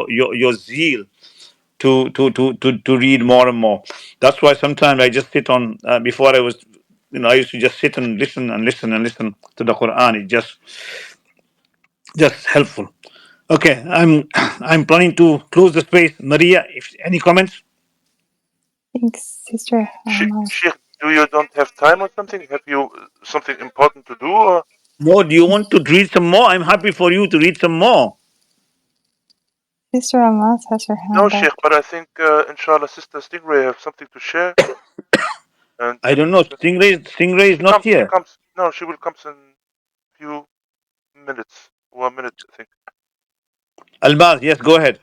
your zeal to read more and more. That's why sometimes I just sit on before I was, I used to just sit and listen and listen and listen to the Quran. It just helpful. Okay, I'm planning to close the space. Maria, if any comments? Thanks, Sister. Sheikh, do you don't have time or something? Have you something important to do? Or? No, do you want to read some more? I'm happy for you to read some more. Sister Almas has her No, hand up. Sheikh, but I think, inshallah, Sister Stingray have something to share. And I don't know. Stingray is she not comes. She here. comes. No, she will come in few minutes. 1 minute, I think. Albaz, yes, go ahead.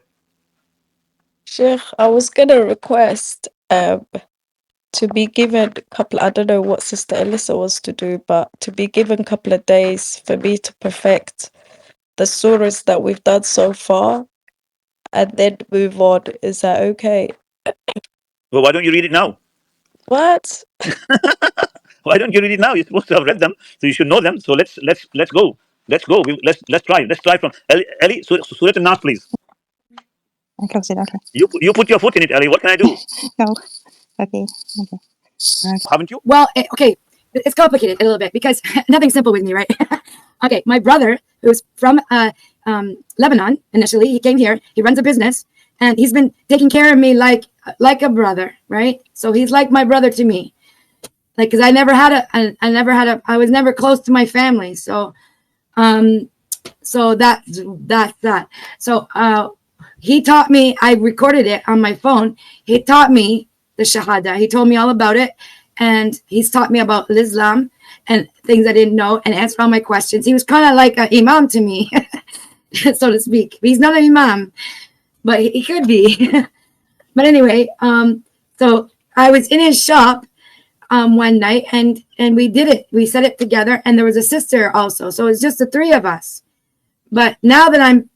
Sheikh, I was gonna request to be given a couple. I don't know what Sister Alyssa wants to do, but to be given a couple of days for me to perfect the surahs that we've done so far, and then move on. Is that okay? Well, why don't you read it now? What? Why don't you read it now? You're supposed to have read them, so you should know them. So let's go. Let's go. Let's try. Let's try from Ellie. Surah An-Nas, please. I close it. Okay. You put your foot in it, Ellie. What can I do? No. Okay. Haven't you? Well, okay, it's complicated a little bit because nothing's simple with me, right? Okay, my brother, who's from Lebanon initially, he came here. He runs a business, and he's been taking care of me like a brother, right? So he's like my brother to me, like because I was never close to my family, so that's that. So he taught me. I recorded it on my phone. He taught me the Shahada. He told me all about it. And he's taught me about Islam and things I didn't know and answered all my questions. He was kind of like an imam to me, so to speak. He's not an imam, but he could be. But anyway, so I was in his shop one night and we did it. We said it together, and there was a sister also. So it was just the three of us. But now that I'm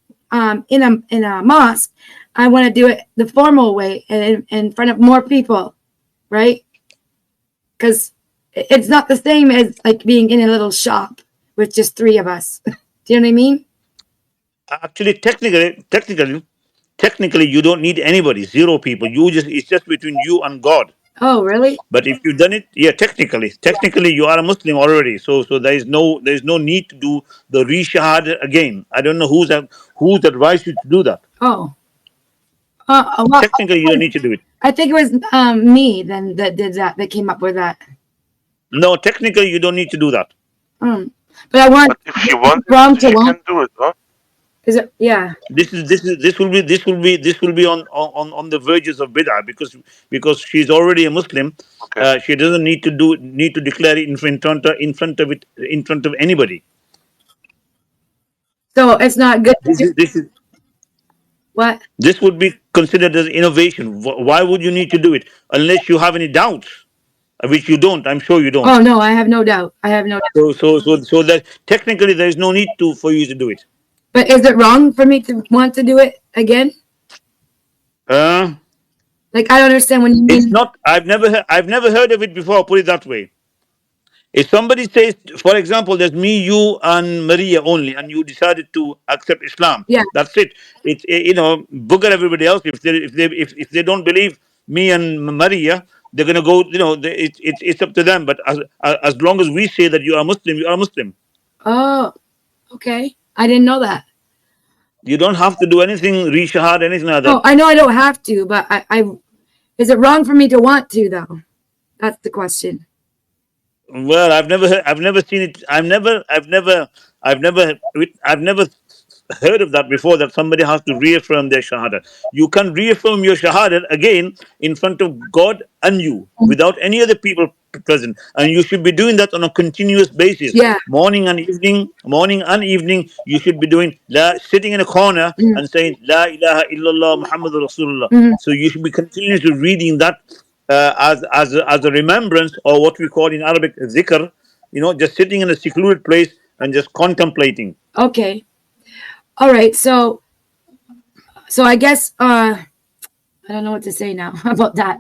in a mosque, I want to do it the formal way and in front of more people, right? Because it's not the same as like being in a little shop with just three of us. Do you know what I mean? Actually, technically, you don't need anybody. Zero people. It's just between you and God. Oh, really? But if you've done it, yeah, technically, you are a Muslim already. So there is no need to do the reshahad again. I don't know who's advised you to do that. Oh. Well, Technically, you don't need to do it. I think it was me then that did that came up with that. No, technically, you don't need to do that. But I want. But if she wants, Ram she to can do it, huh? Is it? Yeah. This will be on the verges of bid'ah because she's already a Muslim. Okay. She doesn't need to declare it in front of anybody. So it's not good. What? This would be considered as innovation. Why would you need to do it unless you have any doubts, which you don't? I'm sure you don't. Oh no, I have no doubt. I have no doubt. So that technically there is no need for you to do it. But is it wrong for me to want to do it again? Like I don't understand when you mean. It's not. I've never heard of it before. Put it that way. If somebody says, for example, there's me, you, and Maria only, and you decided to accept Islam, Yeah. that's it. It's booger everybody else. If they don't believe me and Maria, they're gonna go. It's up to them. But as long as we say that you are Muslim, you are Muslim. Oh, okay. I didn't know that. You don't have to do anything reshahad, anything like that. No, I know I don't have to, but I is it wrong for me to want to though? That's the question. Well, I've never seen it. I've never heard of that before. That somebody has to reaffirm their shahada. You can reaffirm your shahada again in front of God and you, without any other people present, and you should be doing that on a continuous basis. Yeah. Morning and evening. You should be doing sitting in a corner and saying La ilaha illallah Muhammadur Rasulullah. So you should be continuously reading that. As a remembrance, or what we call in Arabic zikr, just sitting in a secluded place and just contemplating. Okay. All right. So I guess I don't know what to say now about that.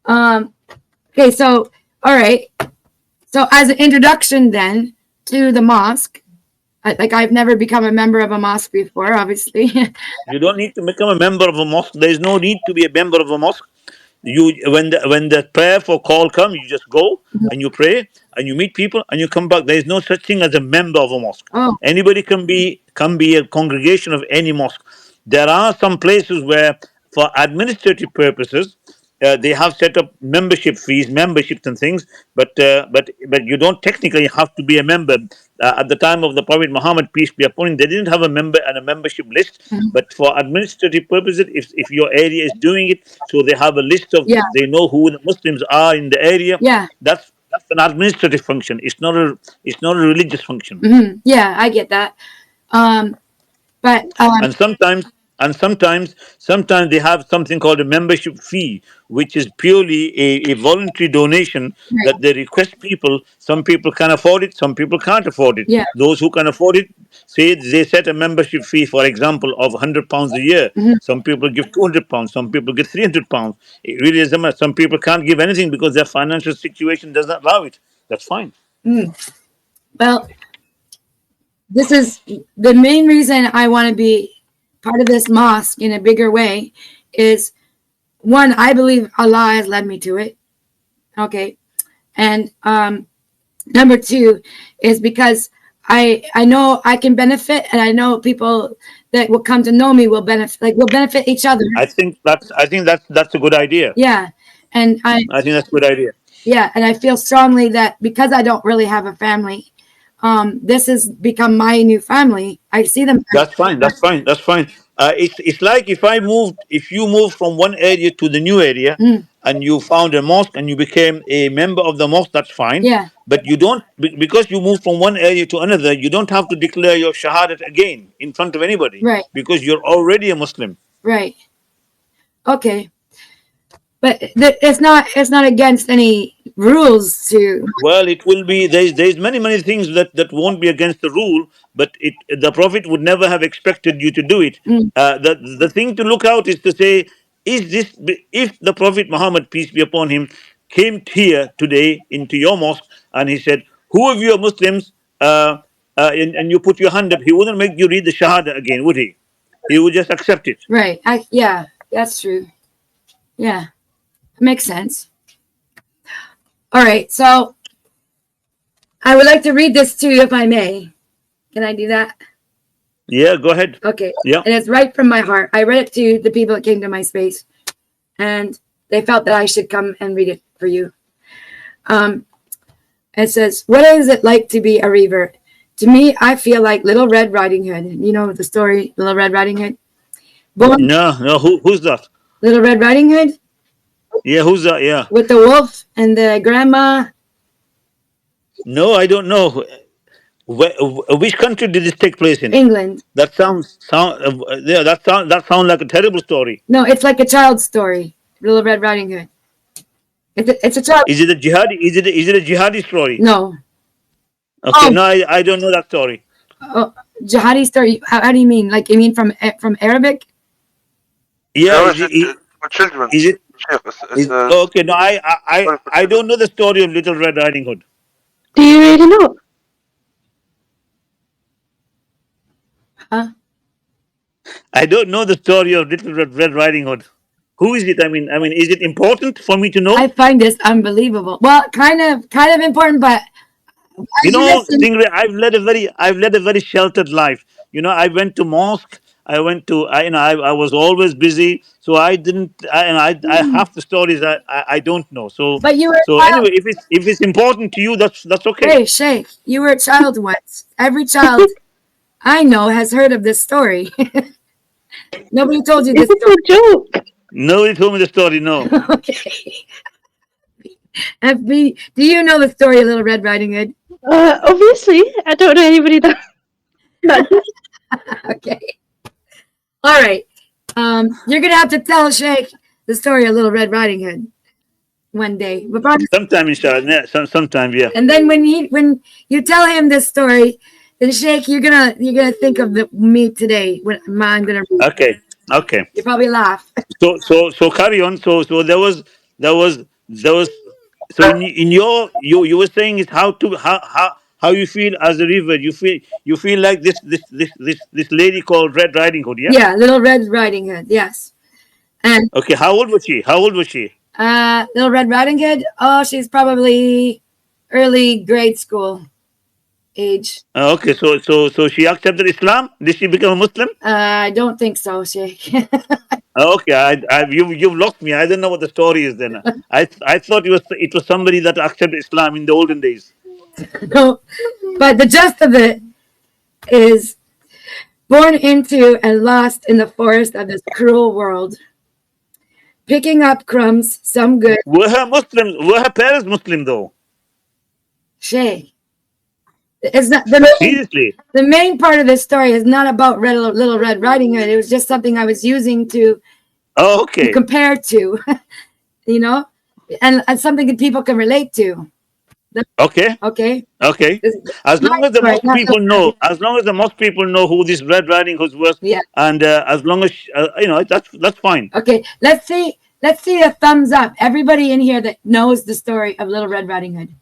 Okay. So all right. So as an introduction then to the mosque, Like I've never become a member of a mosque before, obviously. You don't need to become a member of a mosque. There is no need to be a member of a mosque. You when the prayer for call come, you just go and you pray and you meet people and you come back. There is no such thing as a member of a mosque. Oh, Anybody can be a congregation of any mosque. There are some places where, for administrative purposes, they have set up membership fees, memberships and things, but you don't technically have to be a member. At the time of the Prophet Muhammad, peace be upon him, they didn't have a member and a membership list. mhm. But for administrative purposes, if your area is doing it, so they have a list of, Yeah, they know who the Muslims are in the area. yeah, That's an administrative function. It's not a religious function. yeah. I get that. Um, but and sometimes they have something called a membership fee, which is purely a voluntary donation right, that they request people. Some people can afford it, some people can't afford it. yeah, Those who can afford it, say they set a membership fee, for example, of £100 a year. mhm, Some people give £200, some people give £300. It really doesn't matter. Some people can't give anything because their financial situation does not allow it. That's fine. mm. Well, this is the main reason I want to be part of this mosque in a bigger way. Is one, I believe Allah has led me to it. Okay, and number two is because I know I can benefit, and I know people that will come to know me will benefit, like will benefit each other. I think that's a good idea. Yeah, and I think that's a good idea. yeah, and I feel strongly that because I don't really have a family, this has become my new family. I see them. That's fine. That's fine. That's fine. It's like if you moved from one area to the new area, Mm, and you found a mosque and you became a member of the mosque. That's fine. yeah, But you don't because you moved from one area to another. You don't have to declare your shahadat again in front of anybody right, because you're already a Muslim. right. Okay, but it's not against any rules to. Well, it will be. There's many things that won't be against the rule, but the Prophet would never have expected you to do it. Mm, The thing to look out is to say, if the Prophet Muhammad, peace be upon him, came here today into your mosque and he said, "Who of you are Muslims?" And you put your hand up, he wouldn't make you read the Shahada again, would he? He would just accept it. right. Yeah, that's true. Yeah, makes sense. All right, so I would like to read this to you if I may. Can I do that? Yeah, go ahead. Okay. Yeah. And it's right from my heart. I read it to the people that came to my space, and they felt that I should come and read it for you. It says, "What is it like to be a revert? To me, I feel like Little Red Riding Hood. You know the story, Little Red Riding Hood? Born No. Who's that? Little Red Riding Hood Yeah, who's that? Yeah. with the wolf and the grandma, No, I don't know. Which country did this take place in? England. That yeah. That sound like a terrible story. No, it's like a child's story, Little Red Riding Hood. It's a child. Is it a jihadi? Is it a jihadi story? No. Okay, Oh, no, I don't know that story. oh, jihadi story. How do you mean? Like you mean from Arabic? Yeah, No, is it? for children. Is it? Sheikh, it's Okay, no, story for I children. don't know the story of Little Red Riding Hood. Do you really know? Huh? I don't know the story of Little Red Riding Hood. Who is it? I mean, is it important for me to know? I find this unbelievable. Well, kind of important, but as You you know, listen, Stingray, I've led a very sheltered life. I went to mosque. I was always busy, so I didn't. I half the stories I don't know. So but you were a so child. anyway, if it's important to you, that's okay. Hey, Sheikh, you were a child once. Every child I know has heard of this story. Nobody told you Is this it a joke? Nobody told me the story. No, story. Okay. FB, do you know the story of Little Red Riding Hood? Obviously, I don't know anybody that. Okay. All right. You're gonna have to tell Sheikh the story of Little Red Riding Hood one day. But probably, sometime inshallah. Yeah, sometime, yeah. and then when you tell him this story, then Sheikh, you're gonna think of me today when I'm gonna read. Okay. You probably laugh. So carry on. So there was. So in your you were saying is how how you feel as a river. You feel like this lady called Red Riding Hood. Yeah. Yeah, Little Red Riding Hood. Yes. And Okay. How old was she? How old was she? Little Red Riding Hood. Oh, she's probably early grade school age. Okay. So she accepted Islam. Did she become a Muslim? I don't think so, Sheikh. Okay. You've lost me. I don't know what the story is then. I thought it was somebody that accepted Islam in the olden days. No, but the gist of it is born into and lost in the forest of this cruel world, picking up crumbs, some good. Were her Muslims? Were her parents Muslim though? Shay. It's not Seriously? the main part of this story is not about Little Red Riding Hood. It was just something I was using to Oh, okay. compare to, you know, and something that people can relate to. Okay. Okay. Okay. This- As long my as the story, most not people the- know, as long as the most people know who this Red Riding Hood was, Yeah. and as long as that's fine. Okay. Let's see a thumbs up. Everybody in here that knows the story of Little Red Riding Hood.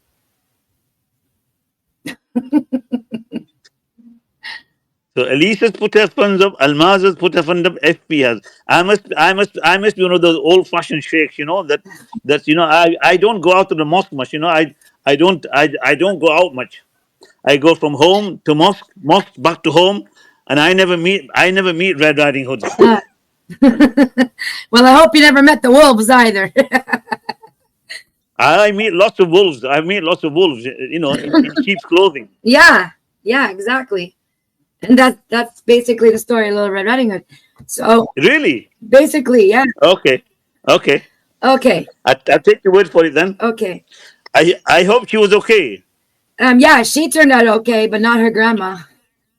So Elisa's put her thumbs up, Almaz's put her thumbs up, FP has. I must be one of those old-fashioned sheikhs, that's I don't go out to the mosque much, I don't go out much. I go from home to mosque back to home, and I never meet Red Riding Hoods. Well, I hope you never met the wolves either. I meet lots of wolves. I meet lots of wolves, in sheep's clothing. Yeah, exactly. And that's basically the story of Little Red Riding Hood. So Really? basically, yeah. Okay. Okay. I'll take your word for it then. Okay. I hope she was okay. Yeah, she turned out okay, but not her grandma.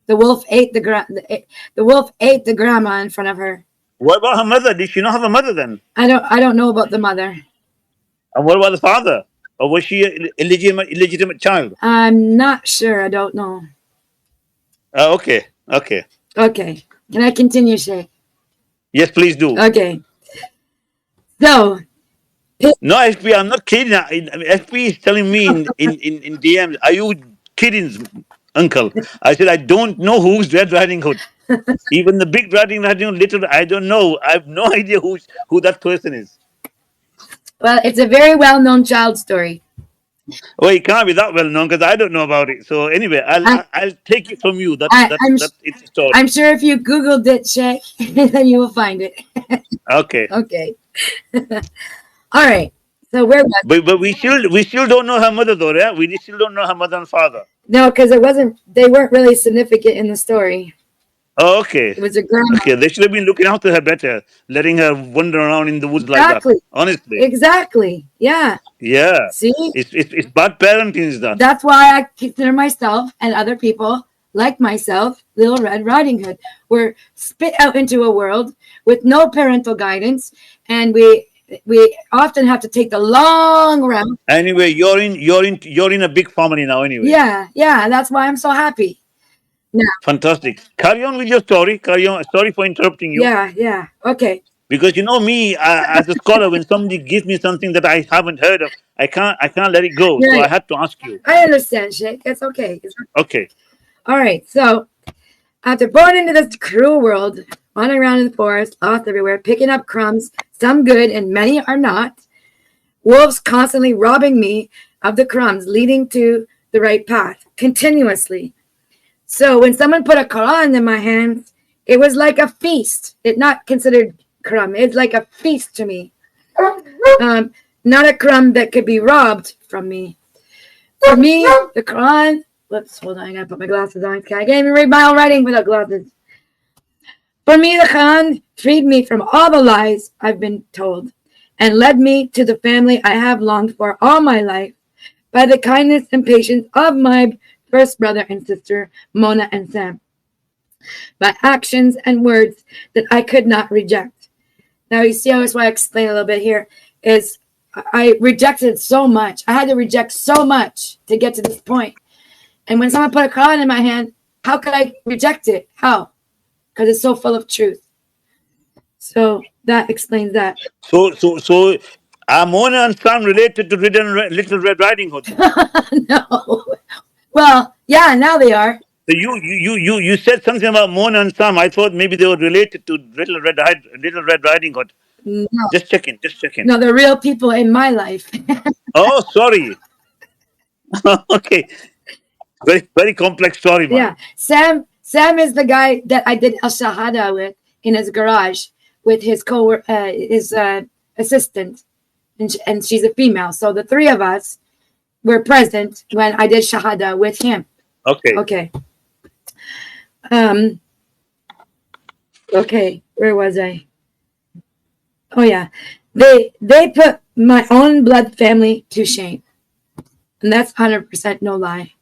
The wolf ate the wolf ate the grandma in front of her. What about her mother? Did she not have a mother then? I don't know about the mother. And what about the father? Or was she an illegitimate child? I'm not sure. I don't know. Okay. Okay. Can I continue, Shay? Yes, please do. Okay. So No, FP, I'm not kidding. FP is telling me in DMs, are you kidding, uncle? I said, I don't know who's Red Riding Hood. Even the big Riding Hood, little, I don't know. I have no idea who that person is. well, it's a very well-known child story. Well, it can't be that well known because I don't know about it. So anyway, I'll take it from you. I'm It's a story. I'm sure if you Googled it, Shay, then you will find it. Okay. Okay. All right. So where was But we still don't know her mother though, yeah? We still don't know her mother and father. no, because they weren't really significant in the story. Oh, okay. It was a grandma. Okay, they should have been looking after her better, letting her wander around in the woods like Exactly. that. Honestly. Exactly. Yeah. Yeah. See? It's bad parenting, is that? That's why I consider myself and other people like myself, Little Red Riding Hood. We're spit out into a world with no parental guidance, and we often have to take the long route. Anyway, you're in a big family now anyway. Yeah. That's why I'm so happy. Fantastic. Carry on with your story. Carry on. Sorry for interrupting you. Yeah. Okay. Because you know me, as a scholar, when somebody gives me something that I haven't heard of, I can't let it go. So Right. I had to ask you. I understand, Sheikh. It's okay. Okay. All right. So after born into this cruel world, wandering around in the forest, lost everywhere, picking up crumbs, some good and many are not, wolves constantly robbing me of the crumbs, leading to the right path continuously. So when someone put a Quran in my hands, it was like a feast. It's not considered crumb. It's like a feast to me. Not a crumb that could be robbed from me. For me, the Quran. Whoops, hold on. I gotta put my glasses on. I can't even read my own writing without glasses. For me, the Quran freed me from all the lies I've been told and led me to the family I have longed for all my life by the kindness and patience of my first brother and sister, Mona and Sam, by actions and words that I could not reject. Now, you see, I always want to explain a little bit here, is I rejected so much. I had to reject so much to get to this point. And when someone put a Quran in my hand, how could I reject it? How? Because it's so full of truth. So that explains that. So are Mona and Sam related to Little Red Riding Hood? No. Well, yeah, now they are. So you said something about Mona and Sam. I thought maybe they were related to Little Red Riding Hood. No, Just checking, just checking. no, they're real people in my life. Oh, sorry. Okay, very complex story, man. Yeah, Sam is the guy that I did al shahada with in his garage with his assistant, and she's a female. So the three of us were present when I did shahada with him. Okay. Okay. Um. Okay. Where was I? Oh yeah, they put my own blood family to shame, and that's 100% no lie.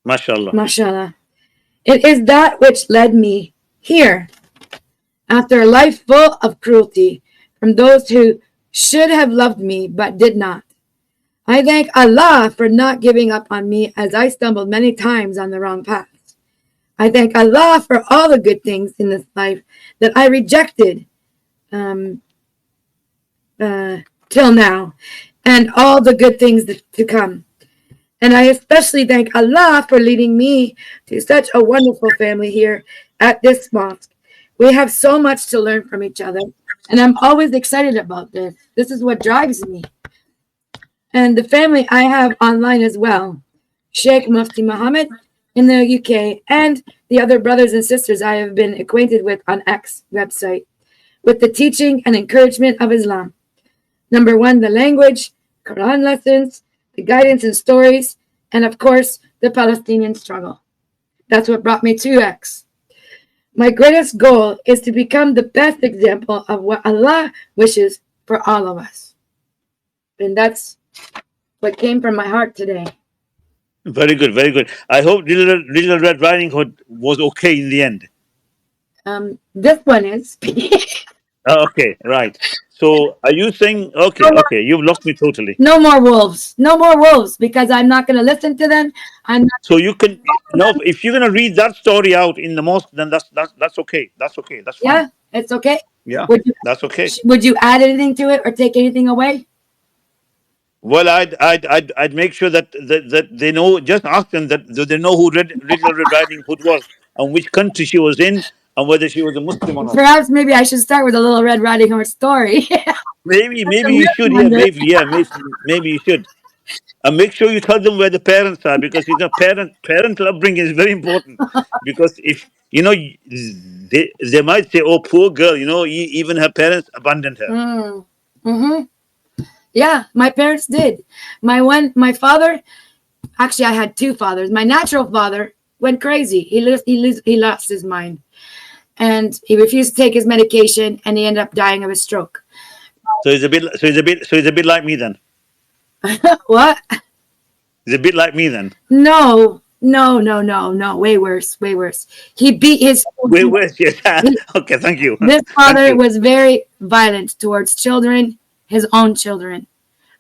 Mashallah. Mashallah. It is that which led me here, after a life full of cruelty from those who should have loved me but did not. I thank Allah for not giving up on me as I stumbled many times on the wrong path. I thank Allah for all the good things in this life that I rejected till now, and all the good things to come. And I especially thank Allah for leading me to such a wonderful family here at this mosque. We have so much to learn from each other, and I'm always excited about this. This is what drives me. And the family I have online as well, Sheikh Mufti Muhammad in the UK, and the other brothers and sisters I have been acquainted with on X website, with the teaching and encouragement of Islam. Number one, the language, Quran lessons, the guidance and stories, and of course, the Palestinian struggle. That's what brought me to X. My greatest goal is to become the best example of what Allah wishes for all of us. And that's what came from my heart today. Very good, very good. I hope Little Red Riding Hood was okay in the end. This one is. Oh, okay, right. So are you saying okay, you've lost me totally. No more wolves. No more wolves, because I'm not going to listen to them. I'm not. So you can if you're gonna read that story out in the mosque, then that's okay. That's okay. That's fine. Yeah, it's okay. Yeah, Would you, that's okay. would you add anything to it or take anything away? Well, I'd make sure that they know. Just ask them that do they know who Little Red Riding Hood was and which country she was in and whether she was a Muslim or not. Perhaps maybe I should start with a Little Red Riding Hood story. Maybe you should. Maybe you should. And make sure you tell them where the parents are, because parental upbringing is very important. Because if they might say, "Oh, poor girl," even her parents abandoned her. Mm-hmm. Yeah, my parents did. My father, actually, I had two fathers. My natural father went crazy. He lost his mind, and he refused to take his medication, and he ended up dying of a stroke. So it's a bit like me then. What? It's a bit like me then. No. Way worse. He beat his. Wait, yes. Okay, thank you. This Thank father you. was very violent towards children, his own children.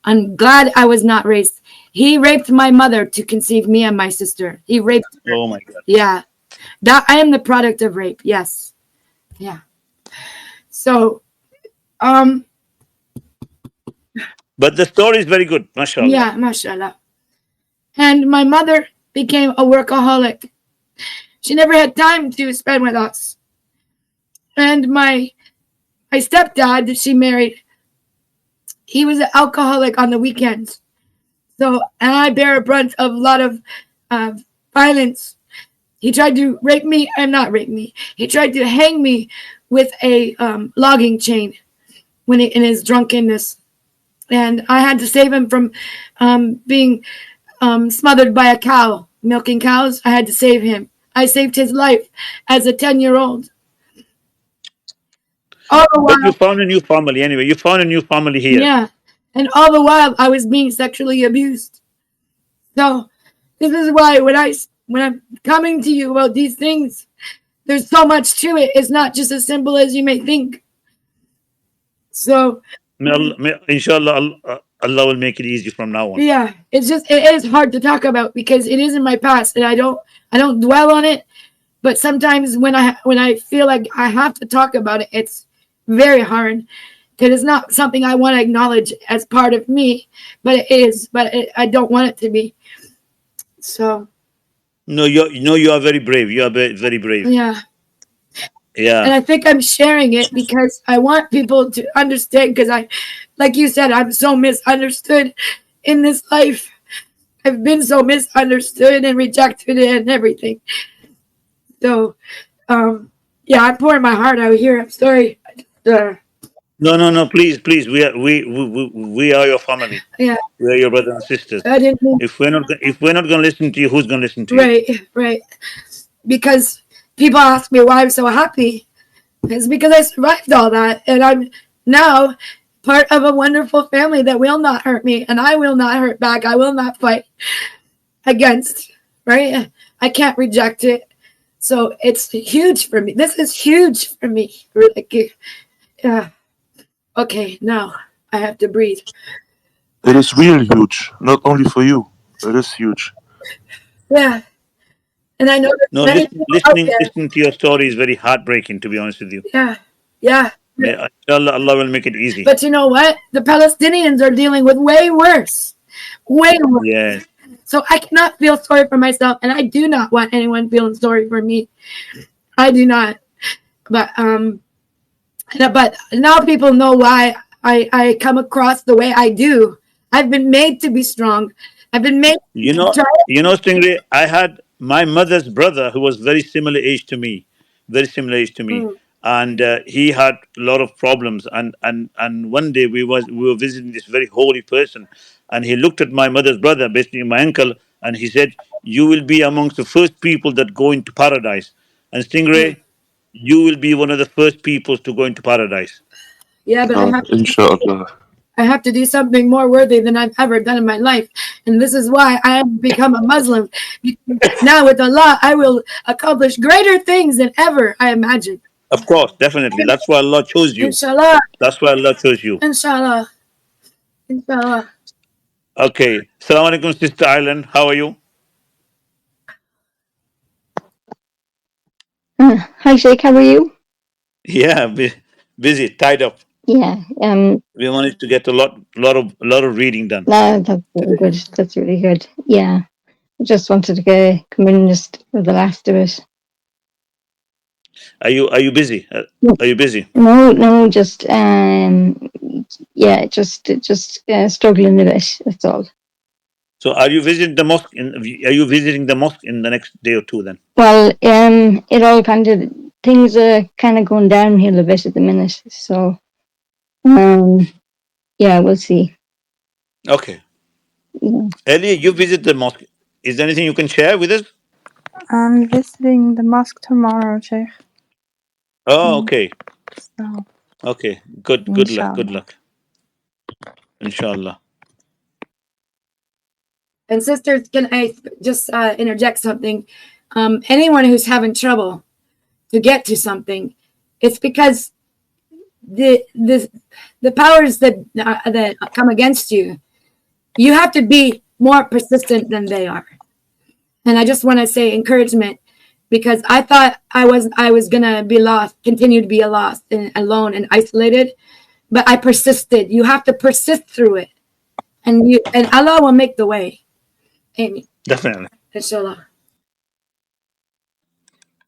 I'm glad I was not raised. He raped my mother to conceive me and my sister. He raped her. Oh my God. Yeah. That I am the product of rape. Yes. Yeah. So, But the story is very good, mashallah. yeah, mashallah. And my mother became a workaholic. She never had time to spend with us. And my stepdad that she married, he was an alcoholic on the weekends. So, and I bear a brunt of a lot of violence. He tried to rape me, and not rape me. He tried to hang me with a logging chain in his drunkenness. And I had to save him from being smothered by a cow, milking cows. I had to save him. I saved his life as a 10-year-old. All the But you while, found a new family anyway. You found a new family here. yeah, and all the while I was being sexually abused. So this is why when I'm coming to you about these things, there's so much to it. It's not just as simple as you may think. So Inshallah, Allah will make it easy from now on. yeah, it is hard to talk about because it is in my past, and I don't dwell on it. But sometimes when I feel like I have to talk about it, it's very hard because it's not something I want to acknowledge as part of me, but it is. But I don't want it to be. So No, you are very brave. You are very brave. Yeah. And Yeah. I think I'm sharing it because I want people to understand, because like you said, I'm so misunderstood in this life. I've been so misunderstood and rejected and everything. So, yeah, I'm pouring my heart out here. I'm sorry. No. Please. We are your family. Yeah, We are your brothers and sisters. I didn't mean. If we're not going to listen to you, who's going to listen to you? Right. Because people ask me why I'm so happy. It's because I survived all that, and I'm now part of a wonderful family that will not hurt me, and I will not hurt back. I will not fight against. Right? I can't reject it. So it's huge for me. This is huge for me. Yeah. Okay, now I have to breathe. It is really huge, not only for you. It is huge. Yeah. And I know there's No, many people out there. listening to your story is very heartbreaking, to be honest with you. Yeah. May Allah will make it easy. But you know what? The Palestinians are dealing with way worse. Way worse. Yes. So I cannot feel sorry for myself, and I do not want anyone feeling sorry for me. I do not. But now people know why I come across the way I do. I've been made to be strong. I've been made You to know, try. Stingray, I had my mother's brother who was very similar age to me, Mm. and he had a lot of problems. And one day we were visiting this very holy person, and he looked at my mother's brother, basically my uncle, and he said, "You will be amongst the first people that go into paradise." And Mm. Stingray, you will be one of the first people to go into paradise. Yeah, but Inshallah. I have to do something more worthy than I've ever done in my life. And this is why I have become a Muslim. Now with Allah, I will accomplish greater things than ever I imagined. Of course, definitely. That's why Allah chose you. Inshallah. That's why Allah chose you. Inshallah. Inshallah. Okay. Assalamu alaikum, Sister Island. How are you? Hi, Sheikh. How are you? Yeah, busy, tied up. Yeah. We managed to get a lot of reading done. That's really good. That's really good. Yeah. I just wanted to come in and just for the last of it. Are you busy? Are you busy? No, just yeah, just struggling a bit. That's all. So are you visiting the mosque? Are you visiting the mosque in the next day or two? Then. Well, it all things are kind of going downhill a bit at the minute. So, yeah, we'll see. Okay. Yeah. Earlier, you visit the mosque. Is there anything you can share with us? I'm visiting the mosque tomorrow, Sheikh. Oh, okay. So, Okay. Good luck. Good inshallah. luck. Inshallah. And sisters, can I just interject something? Anyone who's having trouble to get to something, it's because the powers that come against you, you have to be more persistent than they are. And I just want to say encouragement, because I thought I was gonna be lost, continue to be lost and alone and isolated, but I persisted. You have to persist through it, and Allah will make the way. Amen. Definitely. Inshallah.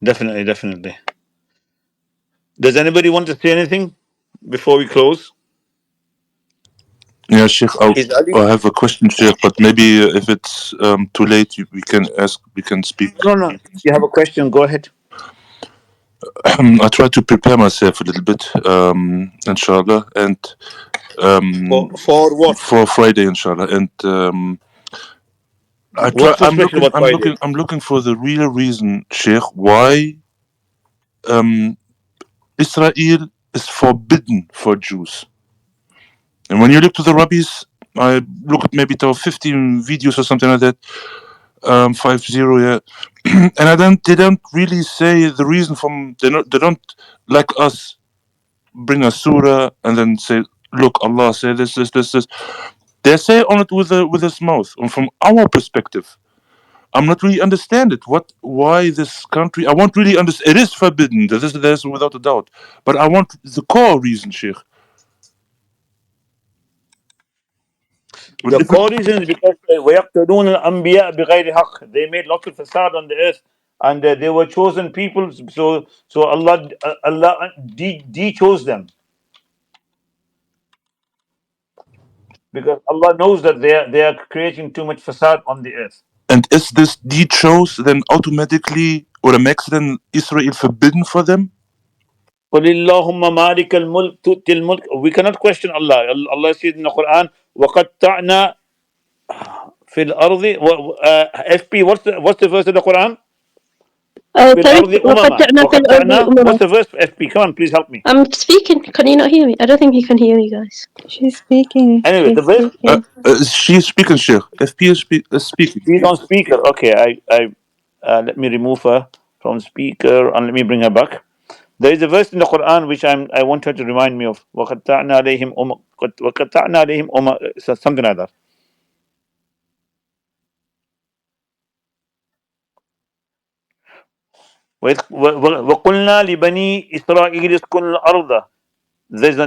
Definitely. Does anybody want to say anything before we close? Yeah, Sheikh, Is Ali? I have a question, Sheikh, but maybe if it's too late, we can speak. No. If you have a question, go ahead. I try to prepare myself a little bit, inshallah, and For what? for Friday, inshallah, and What's so special about Friday? I'm looking for the real reason, Sheikh, why Israel is forbidden for Jews. And when you look to the rabbis, I look at maybe 15 videos or something like that, 50, yeah, and they don't really say the reason they don't like us bring a surah and then say, look, Allah say this. They say on it with his mouth. And from our perspective, I'm not really understand it. Why this country? I won't really understand. It is forbidden. There's without a doubt. But I want the core reason, Sheikh. The core reason is because وَيَقْتُلُونَ الْأَنْبِيَاءَ بِغَيْرِ حَقٍّ. They made lots of facade on the earth, and they were chosen people. So Allah de-chose them, because Allah knows that they are creating too much facade on the earth. And is this deed chose then automatically or makes then Israel forbidden for them? قُلِ اللَّهُمَّ مَالِكَ الْمُلْكِ تُؤْتِي الْمُلْكَ. We cannot question Allah. Allah says in the Quran, وَقَطَّعْنَا فِي الْأَرْضِ. FP, what's the verse in the Quran? في الأرض أمما وقطعنا في الأرض وقطعنا. أمما. What's the verse? FP, come on, please help me. I'm speaking. Can you not hear me? I don't think he can hear you guys. She's speaking. Anyway, the She's verse. speaking. She's speaking, Sheikh. FP is speaking. She's on speaker. Okay, I let me remove her from speaker and let me bring her back. There is a verse in the Quran which I want her to remind me of. وَقَطَّعْنَا عَلَيْهِمْ وَقَطَّعْنَا عَلَيْهِمْ something like that. وَقُلْنَا لِبَنِي إِسْرَائِيلِ اسْكُنُوا الْأَرْضَ. There's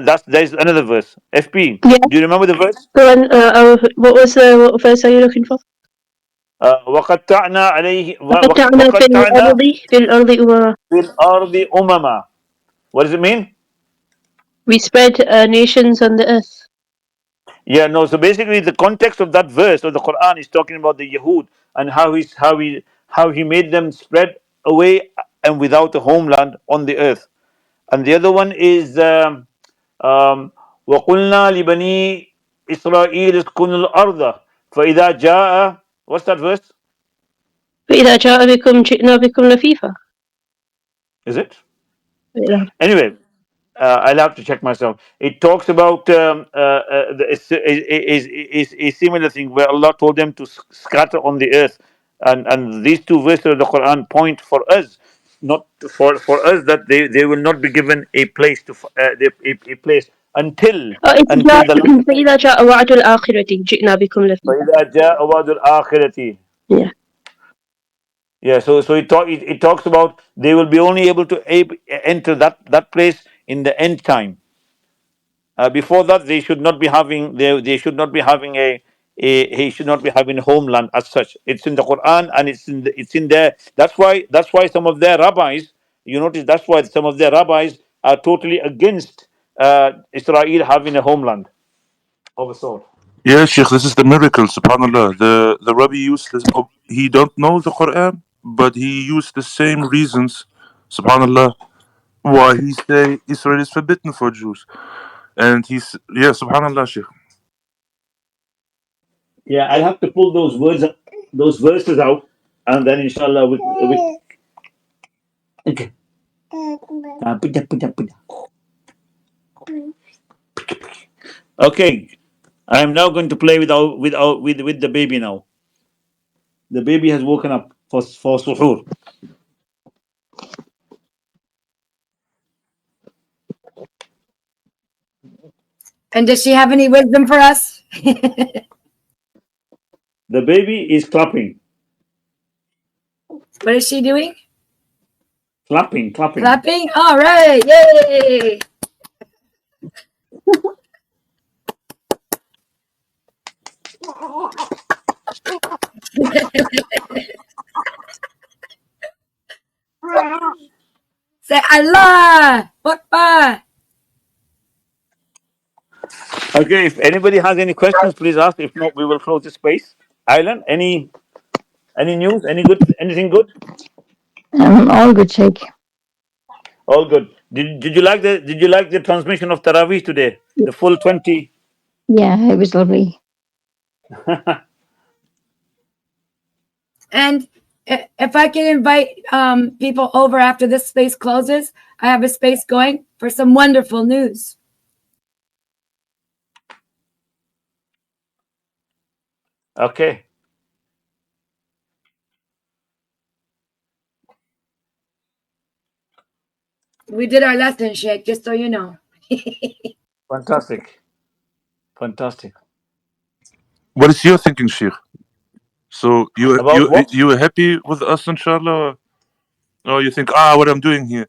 another verse. FP, Yeah. do you remember the verse? Go on. What verse are you looking for? وَقَطَّعْنَا عَلَيْهِ وقطعنا وَقَطَّعْنَا في الأرض أمما. فِي الْأَرْضِ أُمَمًا. What does it mean? We spread nations on the earth. Yeah, no. So basically, the context of that verse of the Quran is talking about the Yahud and how he made them spread away and without a homeland on the earth. And the other one is وَقُلْنَا لِبَنِي إِسْرَائِيلِ اسْكُنُوا الْأَرْضَ فَإِذَا جَاءَ. What's that verse? فإذا جاء بكم جئنا بكم لفيفا. Is it? Yeah. Anyway, I'll have to check myself. It talks about a similar thing where Allah told them to scatter on the earth, and these two verses of the Quran point for us, not for us, that they will not be given a place a place until It's not. the last day. فإذا جاء وعد الآخرة جئنا بكم لفيفا. فَإِذَا جَاءَ وَعْدُ الْآخِرَةِ. Yeah. Yeah, so it talks about they will be only able to enter that place in the end time. Before that, they should not be having they should not be having he should not be having a homeland as such. It's in the Quran and it's in there. That's why some of their rabbis, you notice, that's why some of their rabbis are totally against Israel having a homeland of a sort. Yeah, Sheikh, this is the miracle, subhanAllah. The Rabbi used this, he don't know the Quran, but he used the same reasons, subhanAllah, why he say Israel is forbidden for Jews. And subhanAllah, Sheikh. Yeah, I'll have to pull those verses out, and then inshallah we okay. Okay, I am now going to play with the baby now. The baby has woken up for suhoor. And does she have any wisdom for us? The baby is clapping. What is she doing? Clapping. Clapping? All right. Yay. Say Allah. Akbar. Okay, if anybody has any questions, please ask. If not, we will close this space. Island, any news? Anything good? All good, Sheikh. All good. Did you like the transmission of Taraweeh today? The full 20. Yeah, it was lovely. And if I can invite people over after this space closes, I have a space going for some wonderful news. Okay. We did our lesson, Sheikh, just so you know. Fantastic. What is your thinking, Sheikh? So About what? you were happy with us, inshallah? Or you think, what I'm doing here?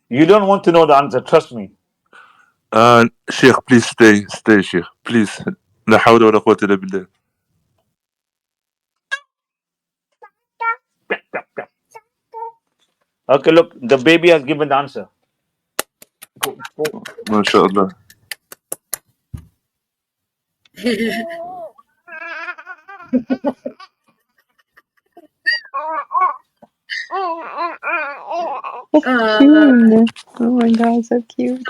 You don't want to know the answer, trust me. Sheikh, please stay, Sheikh. Please. لا حول ولا قوة إلا بالله. Okay, look, the baby has given the answer. ما شاء الله. Cute. Oh my god, so cute.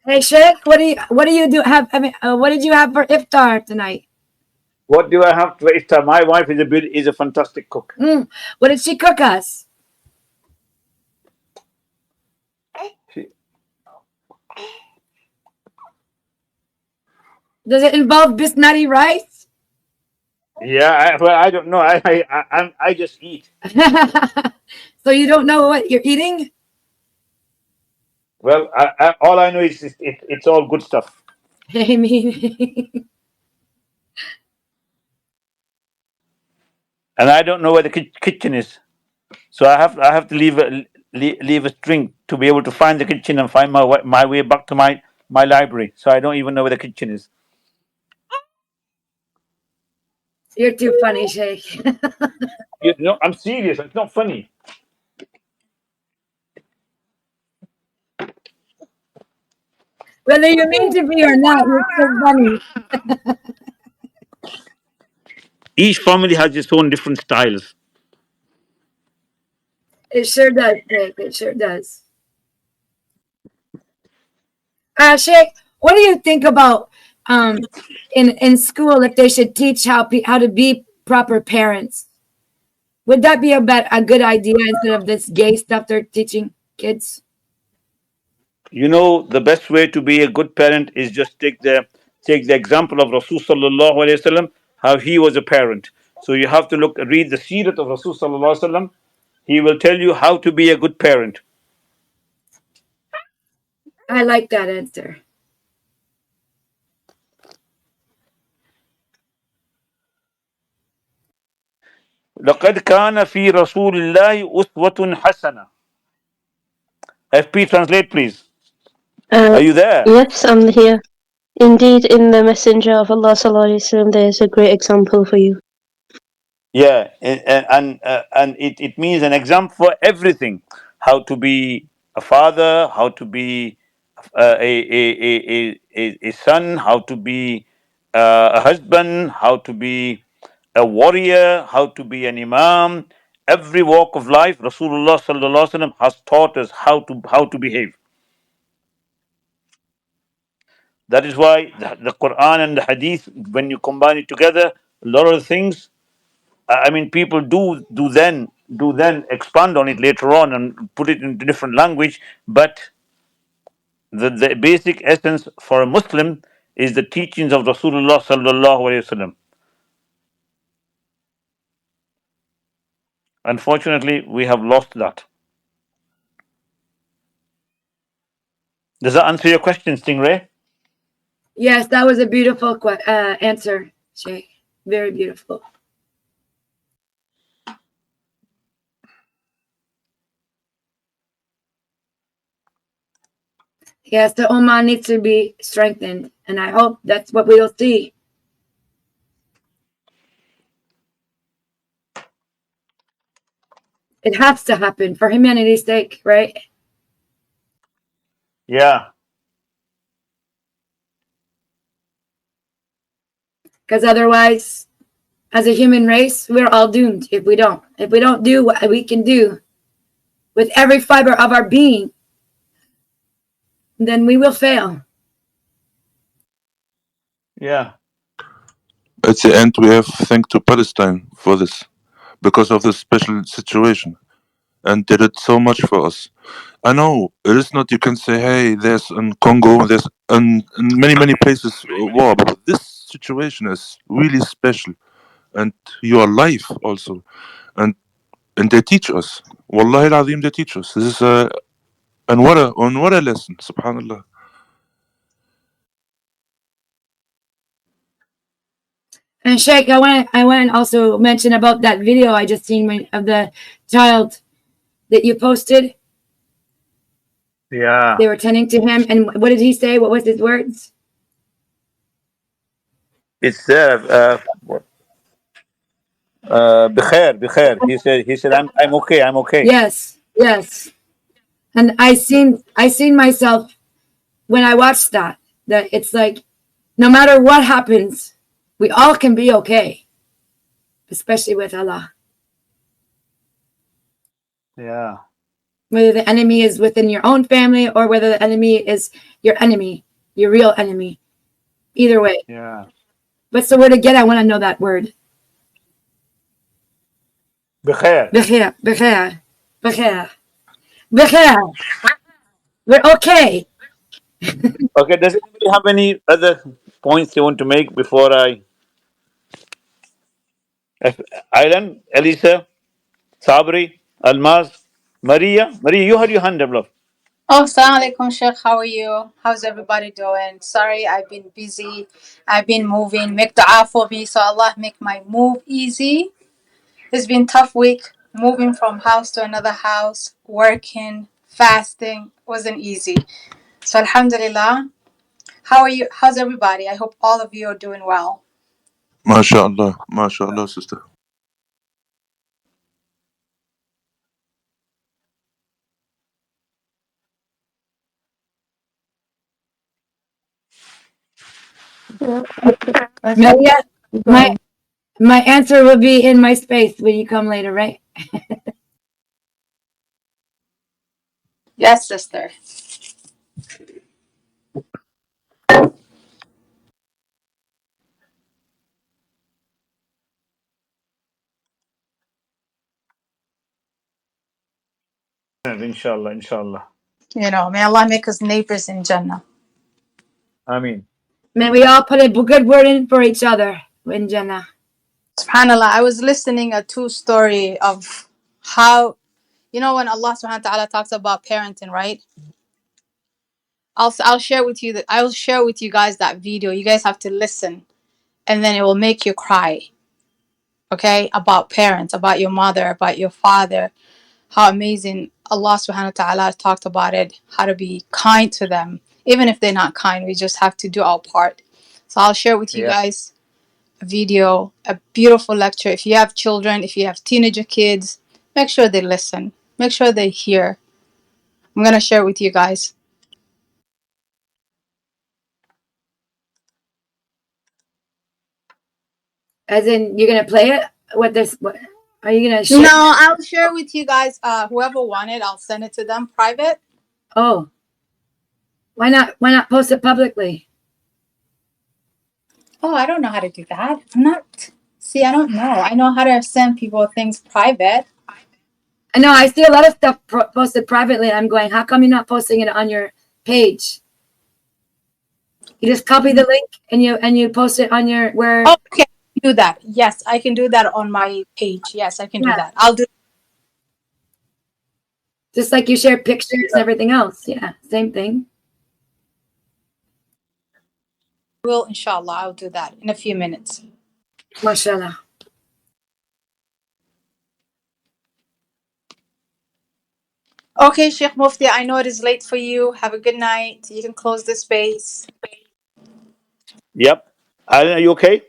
Hey Sheikh, what do you do have? I mean, what did you have for iftar tonight? What do I have to iftar? My wife is a fantastic cook. What did she cook us? She- Does it involve bisnati rice? yeah, well, I don't know. I just eat. So you don't know what you're eating? Well, all I know is it's all good stuff. I mean, And I don't know where the kitchen is, so I have to leave a string to be able to find the kitchen and find my way back to my library. So I don't even know where the kitchen is. you're too funny, Sheikh. You know, I'm serious. It's not funny. Whether you mean to be or not, you're so funny. Each family has its own different styles. It sure does, Sheikh. It sure does. Sheikh, what do you think about in school if they should teach how to be proper parents? Would that be a good idea instead of this gay stuff they're teaching kids? You know, the best way to be a good parent is just take the example of Rasul sallallahu alaihi wasallam, how he was a parent. So you have to read the seerat of Rasul sallallahu alaihi wasallam. He will tell you how to be a good parent. I like that answer. لقد كان في رسول الله أسوة حسنة. FP, translate please. Are you there? Yes, I'm here. Indeed, in the Messenger of Allah sallallahu alaihi wasallam, there is a great example for you. Yeah, and it means an example for everything. How to be a father, how to be a son, how to be a husband, how to be a warrior, how to be an imam. Every walk of life, Rasulullah sallallahu alaihi wasallam has taught us how to behave. That is why the Quran and the Hadith, when you combine it together, a lot of things. I mean, people do then expand on it later on and put it into different language. But the basic essence for a Muslim is the teachings of Rasulullah sallallahu alaihi wasallam. Unfortunately, we have lost that. Does that answer your question, Stingray? Yes, that was a beautiful answer, Sheikh. Very beautiful. Yes, the Ummah needs to be strengthened, and I hope that's what we'll see. It has to happen for humanity's sake, right? Yeah. Because otherwise, as a human race, we're all doomed if we don't. If we don't do what we can do with every fiber of our being, then we will fail. Yeah. At the end, we have to thank to Palestine for this, because of this special situation, and did it so much for us. I know it is not. You can say, "Hey, there's in Congo, there's in many places war," but this situation is really special, and your life also, and they teach us. Wallahi al-Azim, they teach us. This is and what a lesson, Subhanallah. And Sheikh, I want to also mention about that video I just seen of the child that you posted. Yeah. They were tending to him, and what did he say? What was his words? It's there. Bikhair, Bikhair. He said, I'm okay. I'm okay. Yes, yes. And I seen myself when I watched that it's like no matter what happens, we all can be okay, especially with Allah. Yeah. Whether the enemy is within your own family or whether the enemy is your enemy, your real enemy. Either way. Yeah. What's the word again? I want to know that word. Bikhair. Bikhair, bikhair, bikhair, bikhair. We're okay. Okay. Does anybody have any other points they want to make before I? Island, Elisa, Sabri, Almaz, Maria, you had your hand up, love. Oh, Assalamu alaikum, Sheikh. How are you? How's everybody doing? Sorry, I've been busy. I've been moving. Make dua for me, so Allah make my move easy. It's been tough week moving from house to another house, working, fasting. Wasn't easy. So Alhamdulillah. How are you? How's everybody? I hope all of you are doing well. MashaAllah, sister. Yeah, I think Maria, you my go. my answer will be in my space when you come later, right? Yes, sister. Inshallah, inshallah. You know, may Allah make us neighbors in Jannah. Ameen. May we all put a good word in for each other in Jannah. SubhanAllah, I was listening a true story of how, you know, when Allah subhanahu wa ta'ala talks about parenting, right? I'll share with you that I'll share with you guys that video. You guys have to listen, and then it will make you cry. Okay, about parents, about your mother, about your father, how amazing Allah subhanahu wa ta'ala talked about it, how to be kind to them. Even if they're not kind, we just have to do our part. So I'll share with you Yeah. guys a video, a beautiful lecture. If you have children, if you have teenager kids, make sure they listen. Make sure they hear. I'm gonna share it with you guys. As in, you're gonna play it. What are you gonna share? No, I'll share with you guys. Whoever wanted, I'll send it to them private. Oh, why not? Why not post it publicly? Oh, I don't know how to do that. I'm not. See, I don't know. I know how to send people things private. I know I see a lot of stuff posted privately. I'm going, how come you're not posting it on your page? You just copy the link and you post it on your where. Oh, okay, I can do that. Yes, I can do that on my page. Yes, I can do Yeah, that. I'll do. just like you share pictures and everything else. Yeah, same thing. Will inshallah. I'll do that in a few minutes. Mashallah. Okay, Sheikh Mufti. I know it is late for you. Have a good night. You can close the space. Yep. Island, are you okay?